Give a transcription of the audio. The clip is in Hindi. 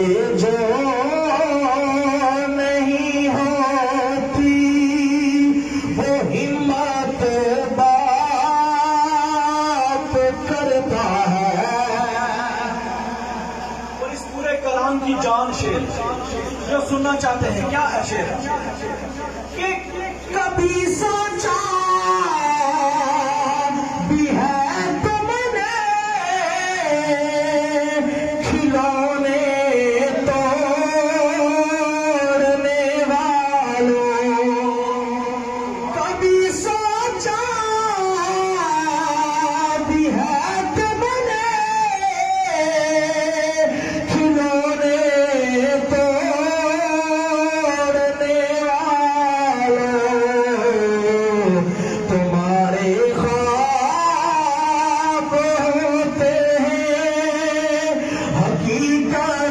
जो नहीं होती वो हिम्मत बात करता है। और इस पूरे कलाम की जान शेर जो सुनना चाहते हैं क्या है शेर कि कभी सोचा